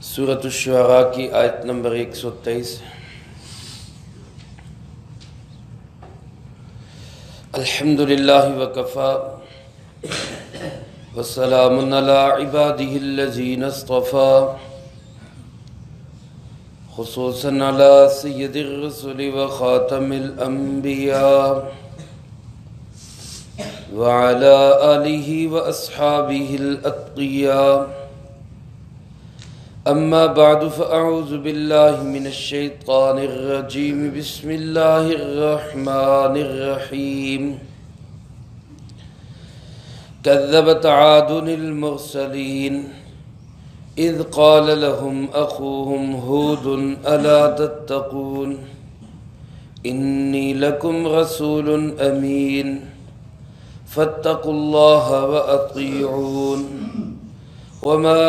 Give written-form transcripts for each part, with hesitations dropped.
سورۃ الشعراء کی آیت نمبر 123۔ الحمد للہ وکفی وسلام علی عبادہ الذین اصطفی، خصوصاً علی سید الرسل وخاتم الانبیاء وعلی آلہ واصحابہ الاتقیاء۔ اما بعد فاعوذ باللہ من الشیطان الرجیم، بسم اللہ الرحمن الرحیم۔ کذبت عاد المرسلین اذ قال لهم اخوهم ہود الا تتقون انی لکم رسول امین فاتقوا اللہ واطیعون وما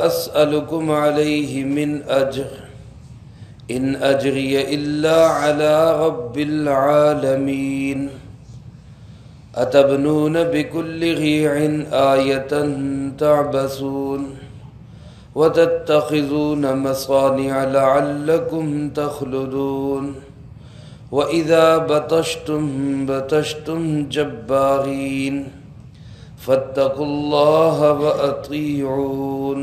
أسألكم عليه من أجر إن أجري إلا على رب العالمين أتبنون بكل ريع آية تعبثون وتتخذون مصانع لعلكم تخلدون وإذا بطشتم جبارين فاتقوا اللہ وأطیعون۔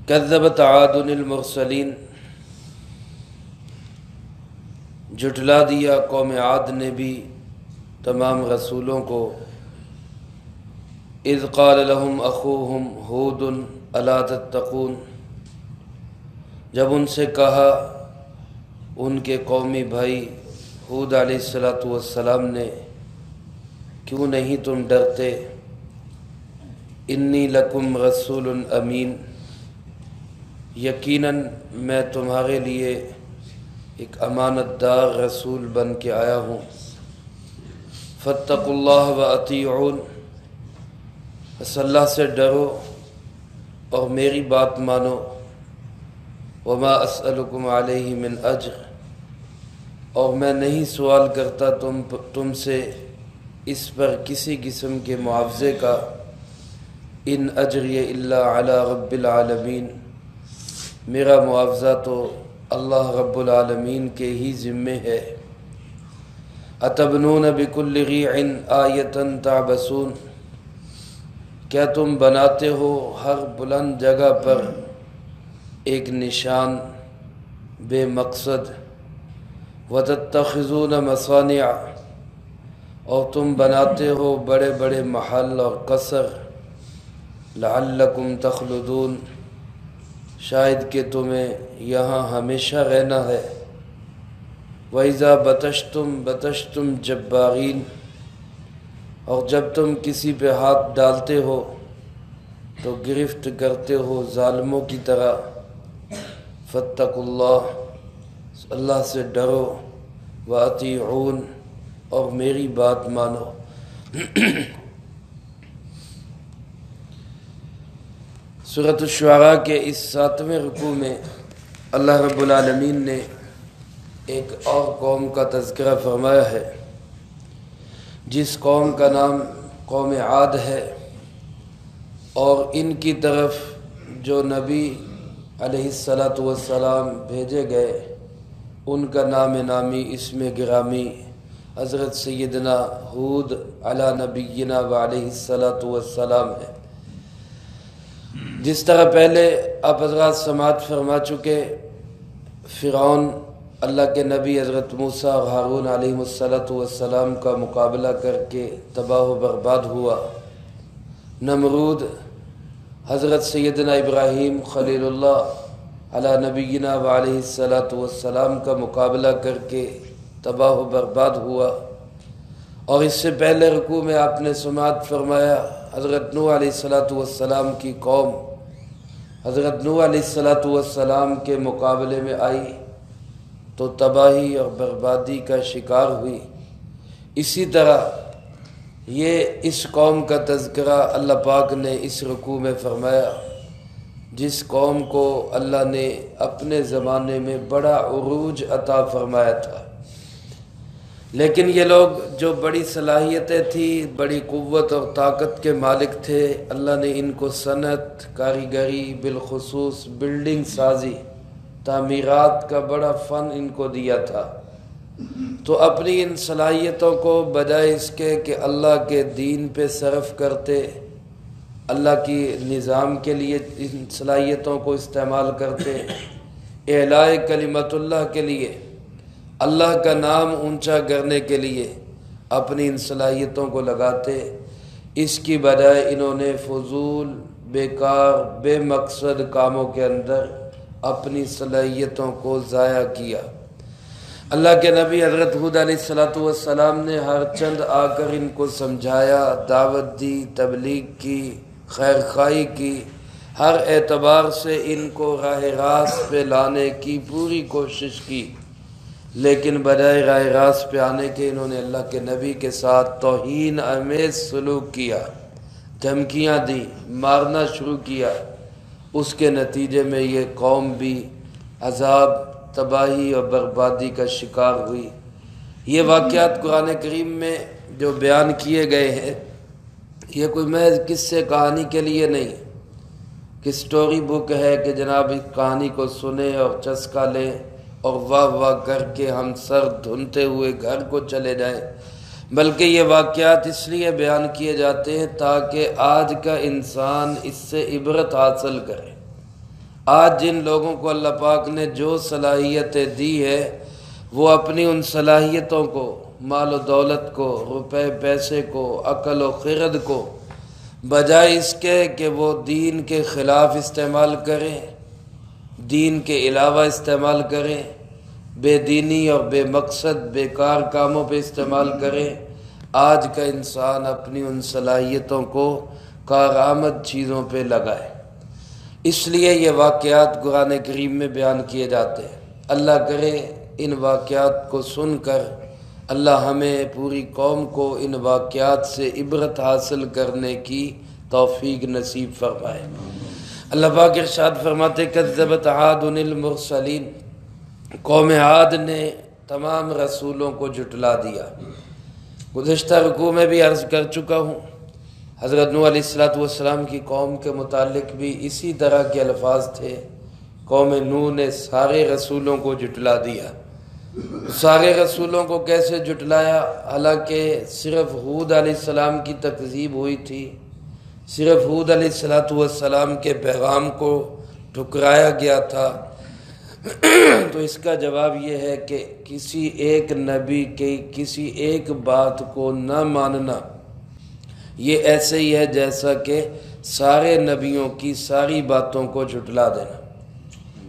کذبت عاد المرسلین، جھٹلا دیا قوم عاد نے بھی تمام رسولوں کو۔ اذ قال لهم اخوهم ہود الا تتقون، جب ان سے کہا ان کے قومی بھائی ہود علیہ السلام نے، کیوں نہیں تم ڈرتے؟ انی لکم رسول امین، یقیناً میں تمہارے لیے ایک امانت دار رسول بن کے آیا ہوں۔ فاتقوا اللہ واطیعون، بس اللہ سے ڈرو اور میری بات مانو۔ وما اسألکم علیہ من اجر، اور میں نہیں سوال کرتا تم سے اس پر کسی قسم کے معاوضے کا۔ ان اجری الا علی رب العالمین، میرا معاوضہ تو اللہ رب العالمین کے ہی ذمے ہے۔ اتبنون بکل ریع آیۃ تعبثون، کیا تم بناتے ہو ہر بلند جگہ پر ایک نشان بے مقصد؟ وَتَتَّخِذُونَ مَصَانِعَ، اور تم بناتے ہو بڑے بڑے محل اور قصر۔ لَعَلَّكُمْ تَخْلُدُونَ، شاید کہ تمہیں یہاں ہمیشہ رہنا ہے۔ وَإِذَا بَطَشْتُمْ جَبَّارِينَ، اور جب تم کسی پہ ہاتھ ڈالتے ہو تو گرفت کرتے ہو ظالموں کی طرح۔ فَاتَّقُوا اللَّهَ، اللہ سے ڈرو، وَأَطِيعُونَ، اور میری بات مانو۔ سورۃ الشعراء کے اس 7ویں رکوع میں اللہ رب العالمین نے ایک اور قوم کا تذکرہ فرمایا ہے، جس قوم کا نام قوم عاد ہے، اور ان کی طرف جو نبی علیہ السلام بھیجے گئے ان کا نام نامی اسم گرامی حضرت سیدنا ہود علی نبینا وعلیہ السلام ہے۔ جس طرح پہلے آپ حضرات سماعت فرما چکے، فرعون اللہ کے نبی حضرت موسیٰ اور ہارون علیہ السلام کا مقابلہ کر کے تباہ و برباد ہوا۔ نمرود حضرت سیدنا ابراہیم خلیل اللہ علی نبینا وعلیہ السلام کا مقابلہ کر کے تباہ و برباد ہوا۔ اور اس سے پہلے رکوع میں آپ نے سماعت فرمایا حضرت نوح علیہ السلام کی قوم حضرت نوح علیہ السلام کے مقابلے میں آئی تو تباہی اور بربادی کا شکار ہوئی۔ اسی طرح یہ اس قوم کا تذکرہ اللہ پاک نے اس رکوع میں فرمایا، جس قوم کو اللہ نے اپنے زمانے میں بڑا عروج عطا فرمایا تھا۔ لیکن یہ لوگ جو بڑی صلاحیتیں تھی، بڑی قوت اور طاقت کے مالک تھے، اللہ نے ان کو صنعت، کاریگری، بالخصوص بلڈنگ سازی، تعمیرات کا بڑا فن ان کو دیا تھا۔ تو اپنی ان صلاحیتوں کو بجائے اس کے کہ اللہ کے دین پہ صرف کرتے، اللہ کی نظام کے لیے ان صلاحیتوں کو استعمال کرتے، اعلاء کلمت اللہ کے لیے، اللہ کا نام اونچا کرنے کے لیے اپنی ان صلاحیتوں کو لگاتے، اس کی بجائے انہوں نے فضول، بیکار، بے مقصد کاموں کے اندر اپنی صلاحیتوں کو ضائع کیا۔ اللہ کے نبی حضرت ہود علیہ السلام نے ہر چند آ کر ان کو سمجھایا، دعوت دی، تبلیغ کی، خیر خواہی کی، ہر اعتبار سے ان کو راہ راست پہ لانے کی پوری کوشش کی، لیکن بجائے راہ راست پہ آنے کے انہوں نے اللہ کے نبی کے ساتھ توہین آمیز سلوک کیا، دھمکیاں دی، مارنا شروع کیا۔ اس کے نتیجے میں یہ قوم بھی عذاب، تباہی اور بربادی کا شکار ہوئی۔ یہ واقعات قرآن کریم میں جو بیان کیے گئے ہیں، یہ کوئی محض قصے کہانی کے لیے نہیں کہ سٹوری بک ہے کہ جناب اس کہانی کو سنیں اور چسکا لیں اور واہ واہ کر کے ہم سر دھنتے ہوئے گھر کو چلے جائیں، بلکہ یہ واقعات اس لیے بیان کیے جاتے ہیں تاکہ آج کا انسان اس سے عبرت حاصل کرے۔ آج جن لوگوں کو اللہ پاک نے جو صلاحیتیں دی ہے، وہ اپنی ان صلاحیتوں کو، مال و دولت کو، روپے پیسے کو، عقل و خرد کو، بجائے اس کے کہ وہ دین کے خلاف استعمال کریں، دین کے علاوہ استعمال کریں، بے دینی اور بے مقصد بیکار کاموں پہ استعمال کریں، آج کا انسان اپنی ان صلاحیتوں کو کارآمد چیزوں پہ لگائے۔ اس لیے یہ واقعات قرآن کریم میں بیان کیے جاتے ہیں۔ اللہ کرے ان واقعات کو سن کر اللہ ہمیں پوری قوم کو ان واقعات سے عبرت حاصل کرنے کی توفیق نصیب فرمائے۔ اللہ پاک ارشاد فرماتے کذبت عاد المرسلین، قوم عاد نے تمام رسولوں کو جھٹلا دیا۔ گزشتہ رکوع میں بھی عرض کر چکا ہوں، حضرت نوح علیہ السلام کی قوم کے متعلق بھی اسی طرح کے الفاظ تھے۔ قوم نوح نے سارے رسولوں کو جھٹلا دیا۔ سارے رسولوں کو کیسے جھٹلایا؟ حالانکہ صرف ہود علیہ السلام کی تکذیب ہوئی تھی، صرف ہود علیہ السلام کے پیغام کو ٹھکرایا گیا تھا، تو اس کا جواب یہ ہے کہ کسی ایک نبی کی کسی ایک بات کو نہ ماننا، یہ ایسے ہی ہے جیسا کہ سارے نبیوں کی ساری باتوں کو جھٹلا دینا،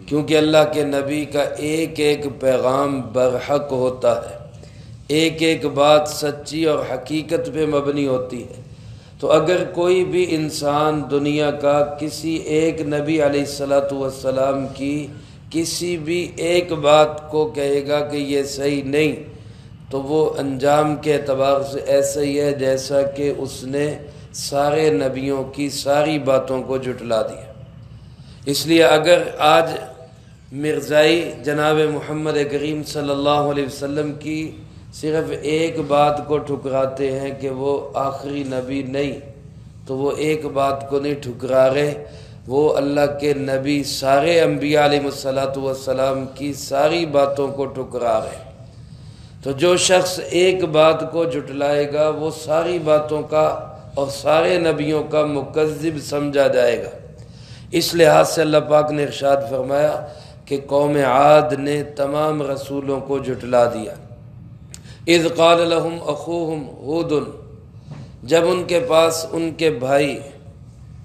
کیونکہ اللہ کے نبی کا ایک ایک پیغام برحق ہوتا ہے، ایک ایک بات سچی اور حقیقت پہ مبنی ہوتی ہے۔ تو اگر کوئی بھی انسان دنیا کا کسی ایک نبی علیہ السلام کی کسی بھی ایک بات کو کہے گا کہ یہ صحیح نہیں، تو وہ انجام کے اعتبار سے ایسا ہی ہے جیسا کہ اس نے سارے نبیوں کی ساری باتوں کو جھٹلا دیا۔ اس لیے اگر آج مرزائی جناب محمد کریم صلی اللہ علیہ وسلم کی صرف ایک بات کو ٹھکراتے ہیں کہ وہ آخری نبی نہیں، تو وہ ایک بات کو نہیں ٹھکرا رہے، وہ اللہ کے نبی سارے انبیاء علیہ السلام کی ساری باتوں کو ٹھکرا رہے۔ تو جو شخص ایک بات کو جھٹلائے گا وہ ساری باتوں کا اور سارے نبیوں کا مکذب سمجھا جائے گا۔ اس لحاظ سے اللہ پاک نے ارشاد فرمایا کہ قوم عاد نے تمام رسولوں کو جھٹلا دیا۔ اذ قال لهم اخوهم ہود، جب ان کے پاس ان کے بھائی،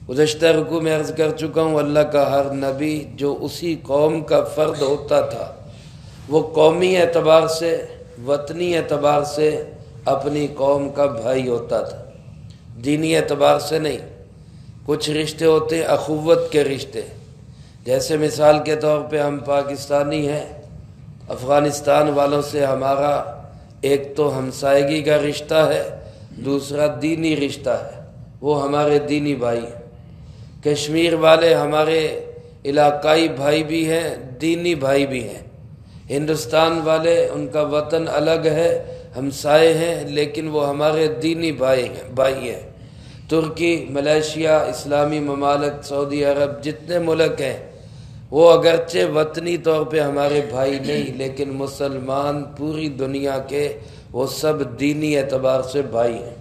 گزشتہ رکوع میں عرض کر چکا ہوں اللہ کا ہر نبی جو اسی قوم کا فرد ہوتا تھا، وہ قومی اعتبار سے، وطنی اعتبار سے اپنی قوم کا بھائی ہوتا تھا، دینی اعتبار سے نہیں۔ کچھ رشتے ہوتے ہیں اخوت کے رشتے، جیسے مثال کے طور پہ ہم پاکستانی ہیں، افغانستان والوں سے ہمارا ایک تو ہمسائیگی کا رشتہ ہے، دوسرا دینی رشتہ ہے، وہ ہمارے دینی بھائی ہیں۔ کشمیر والے ہمارے علاقائی بھائی بھی ہیں، دینی بھائی بھی ہیں۔ ہندوستان والے ان کا وطن الگ ہے، ہمسائے ہیں لیکن وہ ہمارے دینی بھائی ہیں۔ ترکی، ملیشیا، اسلامی ممالک، سعودی عرب، جتنے ملک ہیں وہ اگرچہ وطنی طور پہ ہمارے بھائی نہیں، لیکن مسلمان پوری دنیا کے وہ سب دینی اعتبار سے بھائی ہیں۔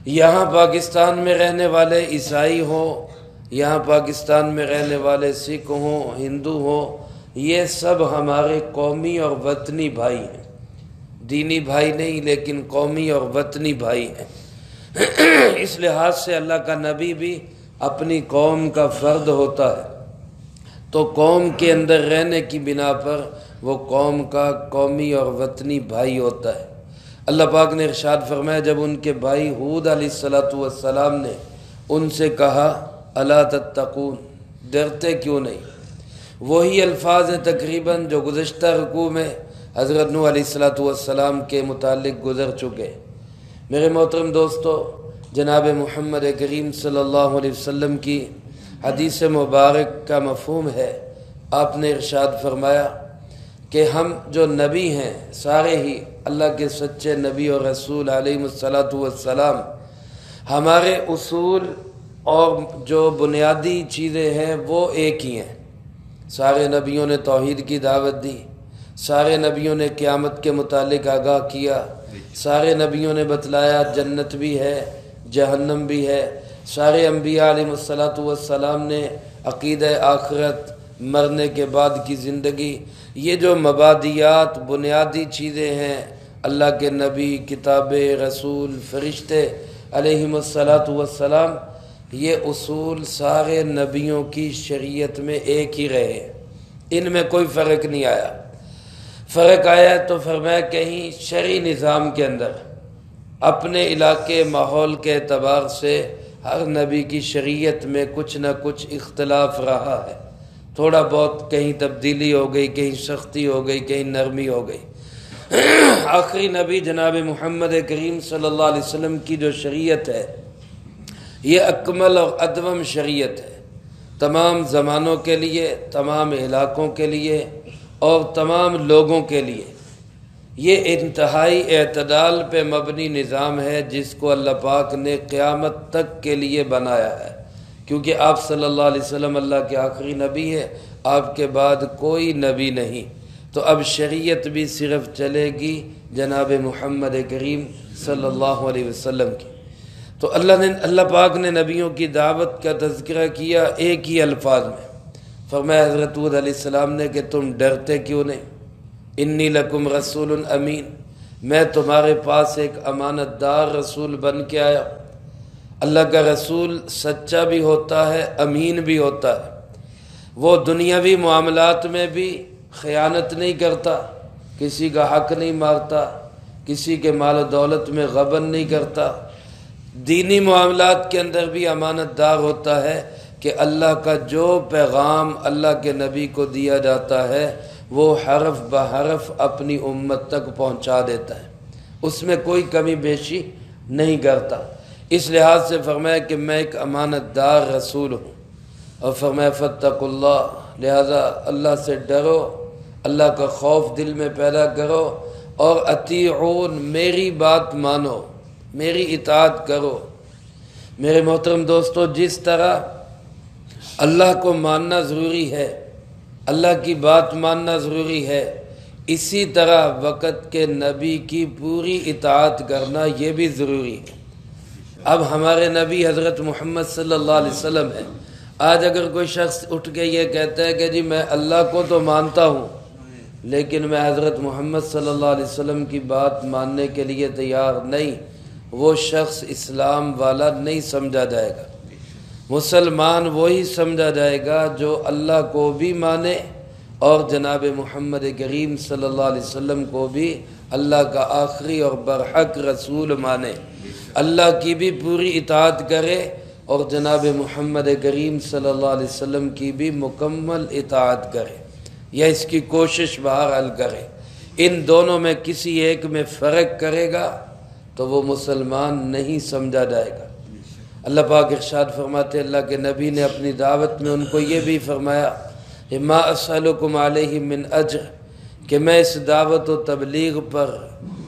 یہاں پاکستان میں رہنے والے عیسائی ہوں، یہاں پاکستان میں رہنے والے سکھ ہوں، ہندو ہوں، یہ سب ہمارے قومی اور وطنی بھائی ہیں، دینی بھائی نہیں لیکن قومی اور وطنی بھائی ہیں۔ اس لحاظ سے اللہ کا نبی بھی اپنی قوم کا فرد ہوتا ہے، تو قوم کے اندر رہنے کی بنا پر وہ قوم کا قومی اور وطنی بھائی ہوتا ہے۔ اللہ پاک نے ارشاد فرمایا جب ان کے بھائی ہود علیہ السلام نے ان سے کہا الا تتقون، ڈرتے کیوں نہیں، وہی الفاظ ہیں تقریباً جو گزشتہ رکوع میں حضرت نوح علیہ السلام کے متعلق گزر چکے۔ میرے محترم دوستو، جناب محمد کریم صلی اللہ علیہ وسلم کی حدیث مبارک کا مفہوم ہے، آپ نے ارشاد فرمایا کہ ہم جو نبی ہیں سارے ہی اللہ کے سچے نبی اور رسول علیہ السلام، ہمارے اصول اور جو بنیادی چیزیں ہیں وہ ایک ہی ہیں۔ سارے نبیوں نے توحید کی دعوت دی، سارے نبیوں نے قیامت کے متعلق آگاہ کیا، سارے نبیوں نے بتلایا جنت بھی ہے، جہنم بھی ہے، سارے انبیاء علیہ السلام نے عقیدہ آخرت، مرنے کے بعد کی زندگی، یہ جو مبادیات بنیادی چیزیں ہیں، اللہ کے نبی، کتابیں، رسول، فرشتے علیہ السلام، یہ اصول سارے نبیوں کی شریعت میں ایک ہی رہے، ان میں کوئی فرق نہیں آیا۔ فرق آیا تو فرمایا کہیں شرعی نظام کے اندر اپنے علاقے ماحول کے اعتبار سے ہر نبی کی شریعت میں کچھ نہ کچھ اختلاف رہا ہے، تھوڑا بہت کہیں تبدیلی ہو گئی، کہیں سختی ہو گئی، کہیں نرمی ہو گئی۔ آخری نبی جناب محمد کریم صلی اللہ علیہ وسلم کی جو شریعت ہے یہ اکمل اور ادوم شریعت ہے، تمام زمانوں کے لیے، تمام علاقوں کے لیے اور تمام لوگوں کے لیے۔ یہ انتہائی اعتدال پہ مبنی نظام ہے جس کو اللہ پاک نے قیامت تک کے لیے بنایا ہے، کیونکہ آپ صلی اللہ علیہ وسلم اللہ کے آخری نبی ہے، آپ کے بعد کوئی نبی نہیں، تو اب شریعت بھی صرف چلے گی جناب محمد کریم صلی اللہ علیہ وسلم کی۔ تو اللہ پاک نے نبیوں کی دعوت کا تذکرہ کیا ایک ہی الفاظ میں، فرمایا حضرت ہود علیہ السلام نے کہ تم ڈرتے کیوں نہیں، انی لکم رسول امین، میں تمہارے پاس ایک امانت دار رسول بن کے آیا۔ اللہ کا رسول سچا بھی ہوتا ہے، امین بھی ہوتا ہے، وہ دنیاوی معاملات میں بھی خیانت نہیں کرتا، کسی کا حق نہیں مارتا، کسی کے مال و دولت میں غبن نہیں کرتا، دینی معاملات کے اندر بھی امانت دار ہوتا ہے کہ اللہ کا جو پیغام اللہ کے نبی کو دیا جاتا ہے وہ حرف بحرف اپنی امت تک پہنچا دیتا ہے، اس میں کوئی کمی بیشی نہیں کرتا۔ اس لحاظ سے فرمایا کہ میں ایک امانت دار رسول ہوں، اور فرمایا فاتقوا اللہ، لہذا اللہ سے ڈرو، اللہ کا خوف دل میں پیدا کرو، اور اطیعون، میری بات مانو، میری اطاعت کرو۔ میرے محترم دوستو، جس طرح اللہ کو ماننا ضروری ہے، اللہ کی بات ماننا ضروری ہے، اسی طرح وقت کے نبی کی پوری اطاعت کرنا یہ بھی ضروری ہے۔ اب ہمارے نبی حضرت محمد صلی اللہ علیہ وسلم ہے، آج اگر کوئی شخص اٹھ کے یہ کہتا ہے کہ جی میں اللہ کو تو مانتا ہوں لیکن میں حضرت محمد صلی اللہ علیہ وسلم کی بات ماننے کے لیے تیار نہیں، وہ شخص اسلام والا نہیں سمجھا جائے گا۔ مسلمان وہی سمجھا جائے گا جو اللہ کو بھی مانے اور جناب محمد کریم صلی اللہ علیہ وسلم کو بھی اللہ کا آخری اور برحق رسول مانے، اللہ کی بھی پوری اطاعت کرے اور جناب محمد کریم صلی اللہ علیہ وسلم کی بھی مکمل اطاعت کرے، یا اس کی کوشش بہرحال کرے۔ ان دونوں میں کسی ایک میں فرق کرے گا تو وہ مسلمان نہیں سمجھا جائے گا۔ اللہ پاک ارشاد فرماتے، اللہ کے نبی نے اپنی دعوت میں ان کو یہ بھی فرمایا ما اسألکم علیہ من اجر، کہ میں اس دعوت و تبلیغ پر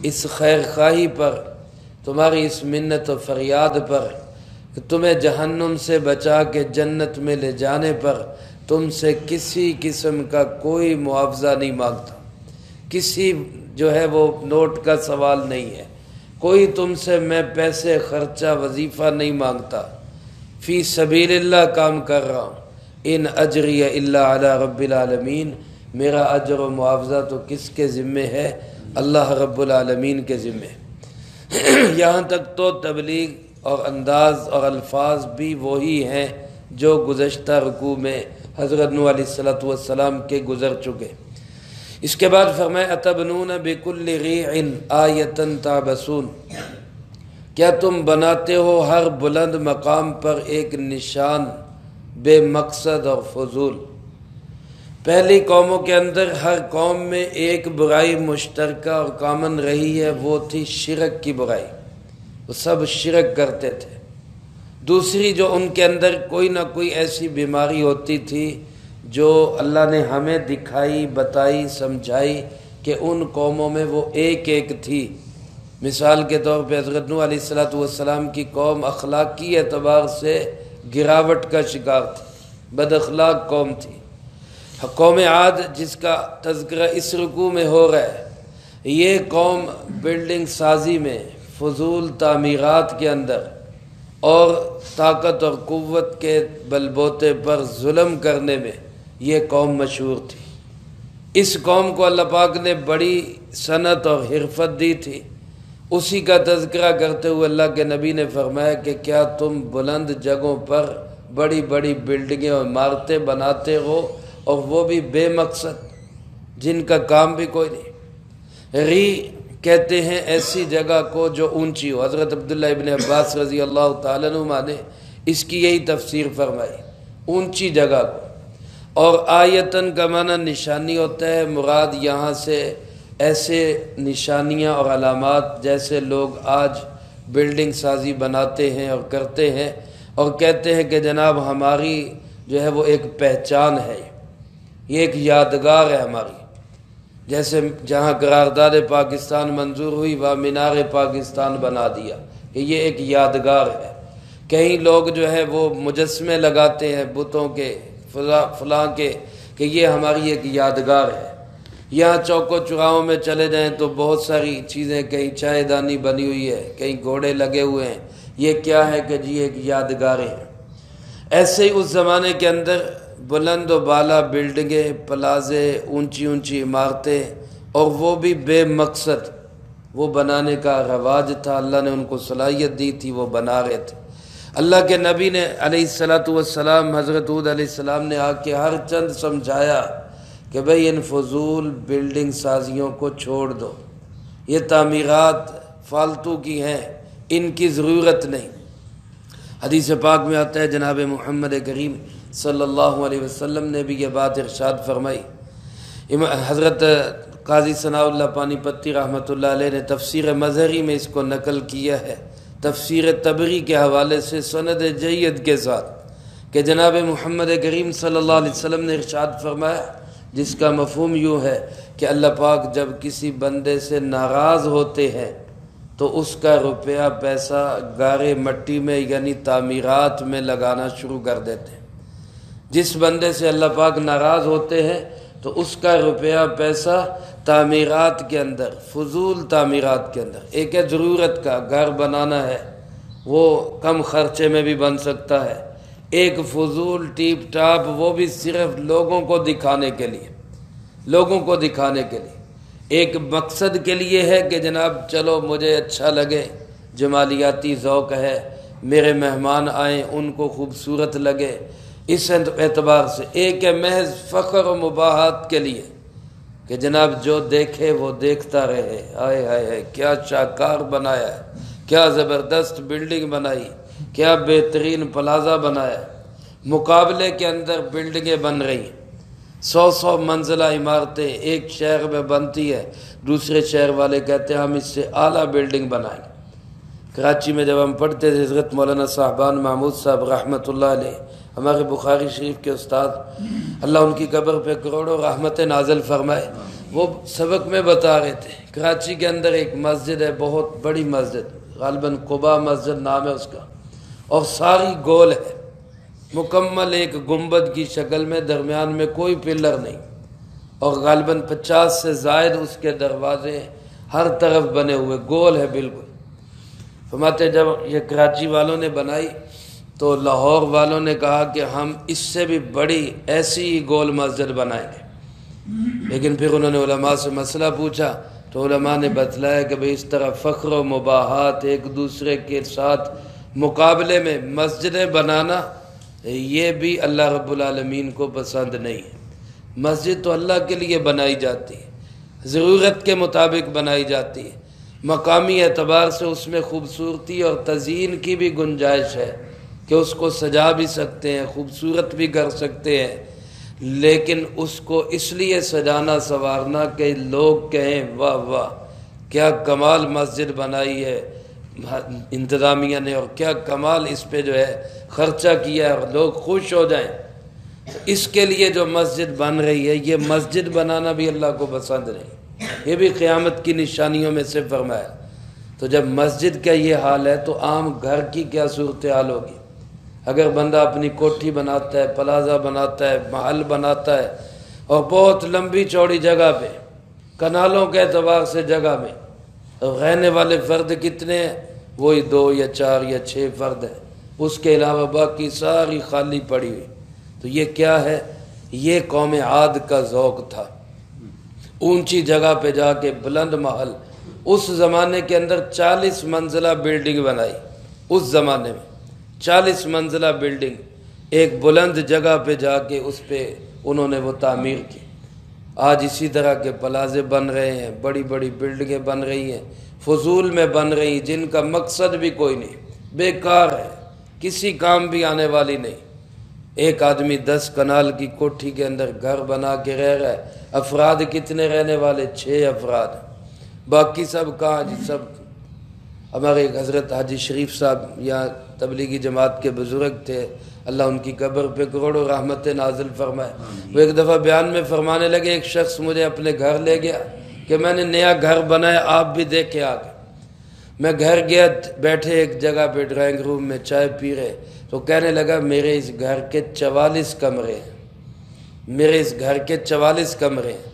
اس خیر خواہی پر، تمہاری اس منت و فریاد پر کہ تمہیں جہنم سے بچا کے جنت میں لے جانے پر تم سے کسی قسم کا کوئی معاوضہ نہیں مانگتا، کسی جو ہے وہ نوٹ کا سوال نہیں ہے، کوئی تم سے میں پیسے خرچہ وظیفہ نہیں مانگتا، فی سبیل اللہ کام کر رہا ہوں، ان اجری الا علی رب العالمین، میرا اجر و معاوضہ تو کس کے ذمے ہے؟ اللہ رب العالمین کے ذمے۔ یہاں تک تو تبلیغ اور انداز اور الفاظ بھی وہی ہیں جو گزشتہ رکوع میں حضرت نوح علیہ السلام کے گزر چکے۔ اس کے بعد فرمایا اتبنون بکل ریع آیۃ تعبثون، کیا تم بناتے ہو ہر بلند مقام پر ایک نشان بے مقصد اور فضول؟ پہلی قوموں کے اندر ہر قوم میں ایک برائی مشترکہ اور کامن رہی ہے، وہ تھی شرک کی برائی، وہ سب شرک کرتے تھے۔ دوسری جو ان کے اندر کوئی نہ کوئی ایسی بیماری ہوتی تھی جو اللہ نے ہمیں دکھائی، بتائی، سمجھائی کہ ان قوموں میں وہ ایک ایک تھی۔ مثال کے طور پہ حضرت نوح علیہ السلام کی قوم اخلاقی اعتبار سے گراوٹ کا شکار تھی، بد اخلاق قوم تھی۔ قوم عاد جس کا تذکرہ اس رکوع میں ہو رہا ہے، یہ قوم بلڈنگ سازی میں، فضول تعمیرات کے اندر اور طاقت اور قوت کے بل بوتے پر ظلم کرنے میں یہ قوم مشہور تھی۔ اس قوم کو اللہ پاک نے بڑی صنعت اور حرفت دی تھی، اسی کا تذکرہ کرتے ہوئے اللہ کے نبی نے فرمایا کہ کیا تم بلند جگہوں پر بڑی بڑی بلڈنگیں اور عمارتیں بناتے ہو اور وہ بھی بے مقصد، جن کا کام بھی کوئی نہیں۔ ری کہتے ہیں ایسی جگہ کو جو اونچی ہو۔ حضرت عبداللہ ابن عباس رضی اللہ تعالیٰ عنہ نے اس کی یہی تفسیر فرمائی، اونچی جگہ کو۔ اور آیتن کا معنی نشانی ہوتا ہے، مراد یہاں سے ایسے نشانیاں اور علامات جیسے لوگ آج بلڈنگ سازی بناتے ہیں اور کرتے ہیں اور کہتے ہیں کہ جناب ہماری جو ہے وہ ایک پہچان ہے، یہ ایک یادگار ہے ہماری۔ جیسے جہاں قرارداد پاکستان منظور ہوئی وہاں مینار پاکستان بنا دیا کہ یہ ایک یادگار ہے۔ کئی لوگ جو ہے وہ مجسمے لگاتے ہیں بتوں کے، فلاں کے، کہ یہ ہماری ایک یادگار ہے۔ یہاں چوک و چوراہوں میں چلے جائیں تو بہت ساری چیزیں، کہیں چائے دانی بنی ہوئی ہے، کہیں گھوڑے لگے ہوئے ہیں، یہ کیا ہے کہ جی ایک یادگاریں ہیں۔ ایسے ہی اس زمانے کے اندر بلند و بالا بلڈنگیں، پلازے، اونچی اونچی عمارتیں، اور وہ بھی بے مقصد، وہ بنانے کا رواج تھا، اللہ نے ان کو صلاحیت دی تھی، وہ بنا رہے تھے۔ اللہ کے نبی نے علیہ السلام حضرت ہود علیہ السلام نے آ کے ہر چند سمجھایا کہ بھئی ان فضول بلڈنگ سازیوں کو چھوڑ دو، یہ تعمیرات فالتو کی ہیں، ان کی ضرورت نہیں۔ حدیث پاک میں آتا ہے جناب محمد کریم صلی اللہ علیہ وسلم نے بھی یہ بات ارشاد فرمائی۔ حضرت قاضی ثناء اللہ پانی پتی رحمۃ اللہ علیہ نے تفسیر مظہری میں اس کو نقل کیا ہے، تفسیر طبری کے حوالے سے سند جید کے ساتھ، کہ جناب محمد کریم صلی اللہ علیہ وسلم نے ارشاد فرمایا، جس کا مفہوم یوں ہے کہ اللہ پاک جب کسی بندے سے ناراض ہوتے ہیں تو اس کا روپیہ پیسہ گارے مٹی میں یعنی تعمیرات میں لگانا شروع کر دیتے ہیں۔ جس بندے سے اللہ پاک ناراض ہوتے ہیں تو اس کا روپیہ پیسہ تعمیرات کے اندر، فضول تعمیرات کے اندر، ایک ہے ضرورت کا گھر بنانا ہے، وہ کم خرچے میں بھی بن سکتا ہے، ایک فضول ٹیپ ٹاپ، وہ بھی صرف لوگوں کو دکھانے کے لیے، لوگوں کو دکھانے کے لیے، ایک مقصد کے لیے ہے کہ جناب چلو مجھے اچھا لگے، جمالیاتی ذوق ہے، میرے مہمان آئیں ان کو خوبصورت لگے، اس اعتبار سے۔ ایک ہے محض فخر و مباحات کے لیے کہ جناب جو دیکھے وہ دیکھتا رہے، آئے ہائے ہائے کیا شاہکار بنایا ہے، کیا زبردست بلڈنگ بنائی، کیا بہترین پلازہ بنایا ہے۔ مقابلے کے اندر بلڈنگیں بن رہی ہیں، 100 منزلہ عمارتیں ایک شہر میں بنتی ہے، دوسرے شہر والے کہتے ہیں ہم اس سے اعلیٰ بلڈنگ بنائیں گے۔ کراچی میں جب ہم پڑھتے تھے حضرت مولانا صاحبان محمود صاحب رحمۃ اللہ علیہ، ہمارے بخاری شریف کے استاد، اللہ ان کی قبر پہ کروڑوں رحمتیں نازل فرمائے، وہ سبق میں بتا رہے تھے کراچی کے اندر ایک مسجد ہے، بہت بڑی مسجد، غالباً قباء مسجد نام ہے اس کا، اور ساری گول ہے، مکمل ایک گنبد کی شکل میں، درمیان میں کوئی پلر نہیں، اور غالباً 50 سے زائد اس کے دروازے ہر طرف بنے ہوئے، گول ہے بالکل۔ فرماتے جب یہ کراچی والوں نے بنائی تو لاہور والوں نے کہا کہ ہم اس سے بھی بڑی ایسی ہی گول مسجد بنائیں گے، لیکن پھر انہوں نے علماء سے مسئلہ پوچھا تو علماء نے بتلایا کہ بھئی اس طرح فخر و مباحات ایک دوسرے کے ساتھ مقابلے میں مسجدیں بنانا، یہ بھی اللہ رب العالمین کو پسند نہیں ہے۔ مسجد تو اللہ کے لیے بنائی جاتی ہے، ضرورت کے مطابق بنائی جاتی ہے، مقامی اعتبار سے اس میں خوبصورتی اور تزئین کی بھی گنجائش ہے کہ اس کو سجا بھی سکتے ہیں، خوبصورت بھی کر سکتے ہیں، لیکن اس کو اس لیے سجانا سنوارنا کہ لوگ کہیں واہ واہ کیا کمال مسجد بنائی ہے انتظامیہ نے، اور کیا کمال اس پہ جو ہے خرچہ کیا ہے، اور لوگ خوش ہو جائیں، اس کے لیے جو مسجد بن رہی ہے، یہ مسجد بنانا بھی اللہ کو پسند نہیں، یہ بھی قیامت کی نشانیوں میں سے فرمایا۔ تو جب مسجد کا یہ حال ہے تو عام گھر کی کیا صورتحال ہوگی؟ اگر بندہ اپنی کوٹھی بناتا ہے، پلازہ بناتا ہے، محل بناتا ہے، اور بہت لمبی چوڑی جگہ پہ، کنالوں کے اعتبار سے جگہ میں، اور رہنے والے فرد کتنے ہیں؟ وہی 2 یا 4 یا 6 فرد ہیں، اس کے علاوہ باقی ساری خالی پڑی ہوئی، تو یہ کیا ہے؟ یہ قوم عاد کا ذوق تھا، اونچی جگہ پہ جا کے بلند محل، اس زمانے کے اندر 40 منزلہ بلڈنگ بنائی، اس زمانے میں 40 منزلہ بلڈنگ ایک بلند جگہ پہ جا کے اس پہ انہوں نے وہ تعمیر کی۔ آج اسی طرح کے پلازے بن رہے ہیں، بڑی بڑی بلڈنگیں بن رہی ہیں، فضول میں بن رہی ہیں، جن کا مقصد بھی کوئی نہیں، بیکار ہے، کسی کام بھی آنے والی نہیں۔ ایک آدمی 10 کنال کی کوٹھی کے اندر گھر بنا کے رہ رہا ہے، افراد کتنے رہنے والے؟ 6 افراد، باقی سب کہاں جی؟ سب ہمارے ایک حضرت حاجی شریف صاحب یہاں تبلیغی جماعت کے بزرگ تھے، اللہ ان کی قبر پہ کروڑوں رحمت نازل فرمائے، وہ ایک دفعہ بیان میں فرمانے لگے ایک شخص مجھے اپنے گھر لے گیا کہ میں نے نیا گھر بنایا، آپ بھی دیکھ کے آ گئے۔ میں گھر گیا، بیٹھے ایک جگہ پہ ڈرائنگ روم میں چائے پی رہے، تو کہنے لگا میرے اس گھر کے 44 کمرے ہیں، میرے اس گھر کے 44 کمرے ہیں۔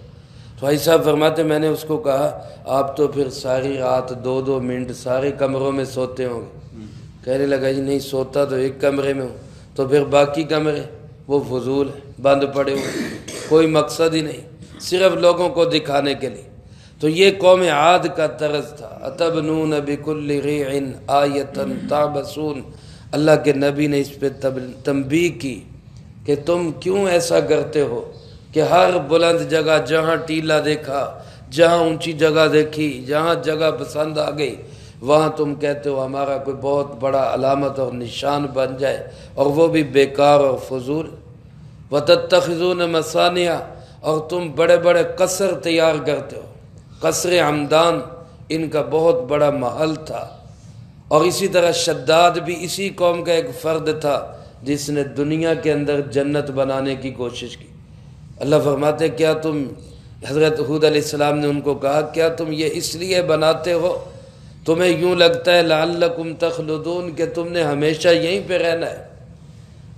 تو بھائی صاحب فرماتے میں نے اس کو کہا آپ تو پھر ساری رات 2-2 منٹ سارے کمروں میں سوتے ہوں گے؟ کہنے لگا جی نہیں، سوتا تو ایک کمرے میں ہوں، تو پھر باقی کمرے وہ فضول ہیں، بند پڑے ہوئے، کوئی مقصد ہی نہیں، صرف لوگوں کو دکھانے کے لیے۔ تو یہ قوم عاد کا طرز تھا، اتبنون بکل ریع آیۃ تعبثون، اللہ کے نبی نے اس پہ تنبیہ کی کہ تم کیوں ایسا کرتے ہو کہ ہر بلند جگہ، جہاں ٹیلا دیکھا، جہاں اونچی جگہ دیکھی، جہاں جگہ پسند آ گئی، وہاں تم کہتے ہو ہمارا کوئی بہت بڑا علامت اور نشان بن جائے، اور وہ بھی بیکار اور فضول۔ وَتَتَّخِذُونَ مَصَانِعَ، اور تم بڑے بڑے قصر تیار کرتے ہو، قصر حمدان ان کا بہت بڑا محل تھا۔ اور اسی طرح شداد بھی اسی قوم کا ایک فرد تھا جس نے دنیا کے اندر جنت بنانے کی کوشش کی۔ اللہ فرماتے کیا تم، حضرت ہود علیہ السلام نے ان کو کہا کیا تم یہ اس لیے بناتے ہو، تمہیں یوں لگتا ہے لعلکم تخلدون کہ تم نے ہمیشہ یہیں پہ رہنا ہے؟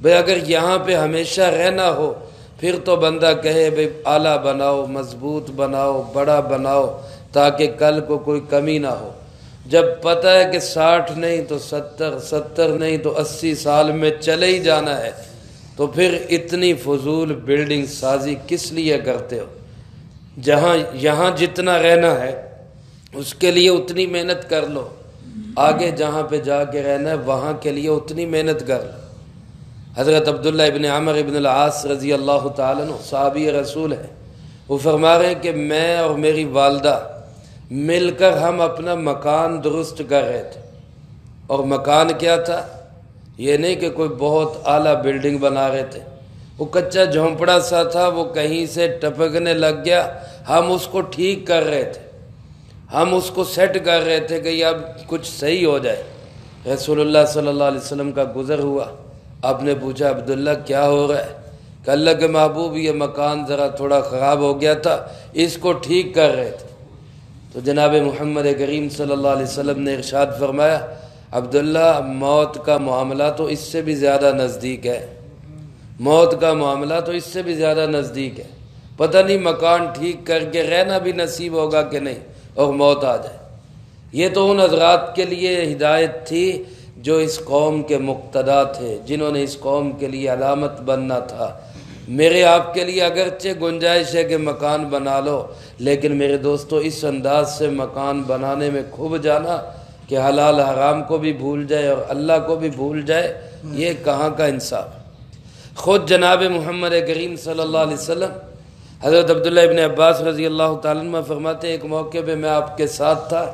بھئی اگر یہاں پہ ہمیشہ رہنا ہو پھر تو بندہ کہے بھئی اعلیٰ بناؤ، مضبوط بناؤ، بڑا بناؤ تاکہ کل کو کوئی کمی نہ ہو۔ جب پتہ ہے کہ 60 نہیں تو 70 نہیں تو 80 سال میں چلے ہی جانا ہے، تو پھر اتنی فضول بلڈنگ سازی کس لیے کرتے ہو؟ جہاں یہاں جتنا رہنا ہے اس کے لیے اتنی محنت کر لو، آگے جہاں پہ جا کے رہنا ہے وہاں کے لیے اتنی محنت کر لو۔ حضرت عبداللہ ابن عمر ابن العاص رضی اللہ تعالیٰ عنہ صحابی رسول ہیں، وہ فرما رہے ہیں کہ میں اور میری والدہ مل کر ہم اپنا مکان درست کر رہے تھے، اور مکان کیا تھا؟ یہ نہیں کہ کوئی بہت اعلیٰ بلڈنگ بنا رہے تھے، وہ کچا جھونپڑا سا تھا، وہ کہیں سے ٹپکنے لگ گیا، ہم اس کو ٹھیک کر رہے تھے، ہم اس کو سیٹ کر رہے تھے کہ اب کچھ صحیح ہو جائے۔ رسول اللہ صلی اللہ علیہ وسلم کا گزر ہوا، آپ نے پوچھا عبداللہ کیا ہو رہا ہے؟ کہ اللہ کے محبوب یہ مکان ذرا تھوڑا خراب ہو گیا تھا، اس کو ٹھیک کر رہے تھے۔ تو جناب محمد کریم صلی اللہ علیہ وسلم نے ارشاد فرمایا عبداللہ موت کا معاملہ تو اس سے بھی زیادہ نزدیک ہے، موت کا معاملہ تو اس سے بھی زیادہ نزدیک ہے، پتہ نہیں مکان ٹھیک کر کے رہنا بھی نصیب ہوگا کہ نہیں اور موت آ جائے۔ یہ تو ان حضرات کے لیے ہدایت تھی جو اس قوم کے مقتدا تھے، جنہوں نے اس قوم کے لیے علامت بننا تھا۔ میرے آپ کے لیے اگرچہ گنجائش ہے کہ مکان بنا لو، لیکن میرے دوستو اس انداز سے مکان بنانے میں کھب جانا کہ حلال حرام کو بھی بھول جائے اور اللہ کو بھی بھول جائے، یہ کہاں کا انصاف۔ خود جناب محمد کریم صلی اللہ علیہ وسلم حضرت عبداللہ ابن عباس رضی اللہ تعالیٰ عنہ فرماتے ہیں ایک موقع پہ میں آپ کے ساتھ تھا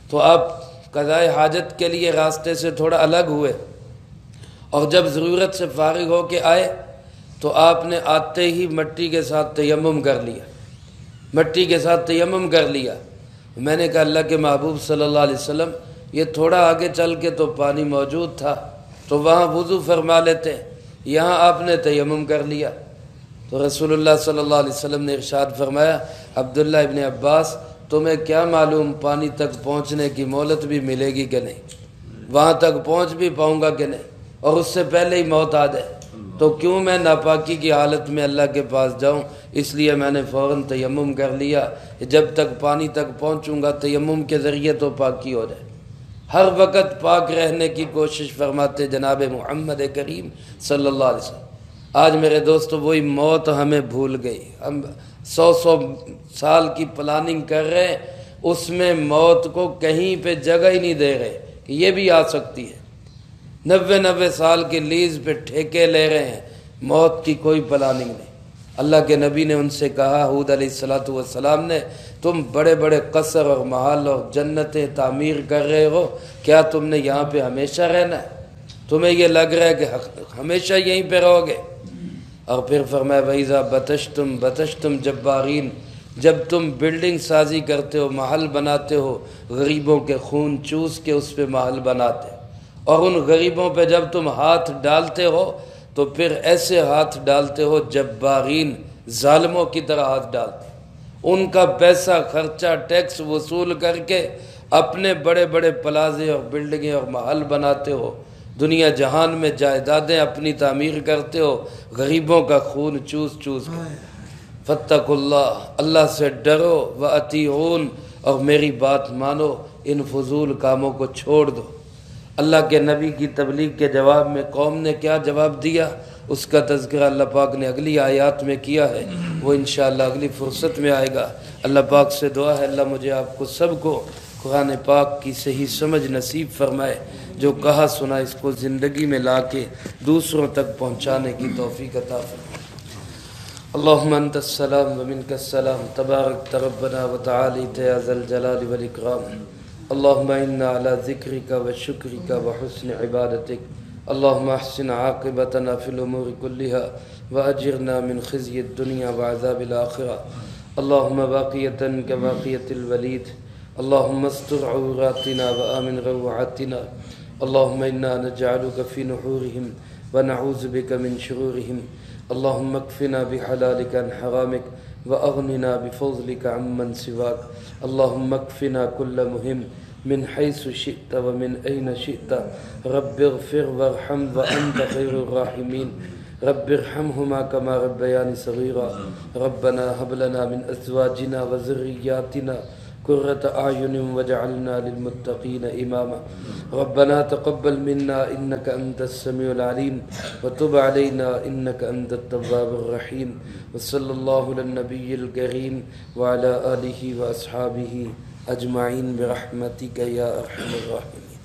تو آپ قضائے حاجت کے لیے راستے سے تھوڑا الگ ہوئے، اور جب ضرورت سے فارغ ہو کے آئے تو آپ نے آتے ہی مٹی کے ساتھ تیمم کر لیا، مٹی کے ساتھ تیمم کر لیا۔ میں نے کہا اللہ کے محبوب صلی اللہ علیہ وسلم یہ تھوڑا آگے چل کے تو پانی موجود تھا تو وہاں وضو فرما لیتے، یہاں آپ نے تیمم کر لیا۔ تو رسول اللہ صلی اللہ علیہ وسلم نے ارشاد فرمایا عبداللہ ابن عباس تمہیں کیا معلوم پانی تک پہنچنے کی مہلت بھی ملے گی کہ نہیں، وہاں تک پہنچ بھی پاؤں گا کہ نہیں، اور اس سے پہلے ہی موت آ جائے تو کیوں میں ناپاکی کی حالت میں اللہ کے پاس جاؤں، اس لیے میں نے فوراً تیمم کر لیا، جب تک پانی تک پہنچوں گا تیمم کے ذریعے تو پاکی ہو جائے۔ ہر وقت پاک رہنے کی کوشش فرماتے جناب محمد کریم صلی اللہ علیہ وسلم۔ آج میرے دوستو وہی موت ہمیں بھول گئی، ہم 100 سال کی پلاننگ کر رہے ہیں، اس میں موت کو کہیں پہ جگہ ہی نہیں دے رہے کہ یہ بھی آ سکتی ہے۔ 90 سال کی لیز پہ ٹھیکے لے رہے ہیں، موت کی کوئی پلاننگ نہیں۔ اللہ کے نبی نے ان سے کہا حود علیہ السلام نے تم بڑے بڑے قصر اور محل اور جنتیں تعمیر کر رہے ہو، کیا تم نے یہاں پہ ہمیشہ رہنا ہے؟ تمہیں یہ لگ رہا ہے کہ ہمیشہ یہیں پہ رہو گے؟ اور پھر فرمایا وَإِذَا بَطَشْتُمْ جَبَّارِينَ، جب تم بلڈنگ سازی کرتے ہو، محل بناتے ہو، غریبوں کے خون چوس کے اس پہ محل بناتے ہو، اور ان غریبوں پہ جب تم ہاتھ ڈالتے ہو تو پھر ایسے ہاتھ ڈالتے ہو جبارین، ظالموں کی طرح ہاتھ ڈالتے ہو، ان کا پیسہ خرچہ ٹیکس وصول کر کے اپنے بڑے بڑے پلازے اور بلڈنگیں اور محل بناتے ہو، دنیا جہان میں جائیدادیں اپنی تعمیر کرتے ہو، غریبوں کا خون چوس چوس کے۔ فاتقوا اللہ، اللہ سے ڈرو، وَأَطِیعُونَ، اور میری بات مانو، ان فضول کاموں کو چھوڑ دو۔ اللہ کے نبی کی تبلیغ کے جواب میں قوم نے کیا جواب دیا، اس کا تذکرہ اللہ پاک نے اگلی آیات میں کیا ہے، وہ انشاءاللہ اگلی فرصت میں آئے گا۔ اللہ پاک سے دعا ہے اللہ مجھے آپ کو سب کو قرآن پاک کی صحیح سمجھ نصیب فرمائے، جو کہا سنا اس کو زندگی میں لا کے دوسروں تک پہنچانے کی توفیق عطا فرمائے۔ اللہم انت السلام ومنک السلام، تبارک ربنا وتعالیت یا ذا الجلال والاکرام۔ اللہم انا علی ذکرک وشکرک وحسن عبادتک، اللہم احسن عاقبتنا فی الامور کلہا واجرنا من خزی الدنیا وعذاب الآخرہ، اللہم باقیتا کباقیت الولید، اللہم استر عوراتنا وآمن روعاتنا، اللہم انا نجعلک فی نحورہم ونعوذ بک من شرورہم، اللہم اکفنا بحلالک عن حرامک وأغننا بفضلك عمن سواك، اللهم اكفنا كل مهم من حيث شئت ومن أين شئت، رب اغفر وارحم وأنت خير الراحمين، رب ارحمهما كما ربياني صغيرا، ربنا هب لنا من أزواجنا وذرياتنا قرة أعين واجعلنا للمتقين إماما، ربنا تقبل منا إنك أنت السميع العليم وتب علينا إنك أنت التواب الرحيم، وصلى الله على النبي الكريم وعلى آله وأصحابه أجمعين برحمتك يا أرحم الراحمين۔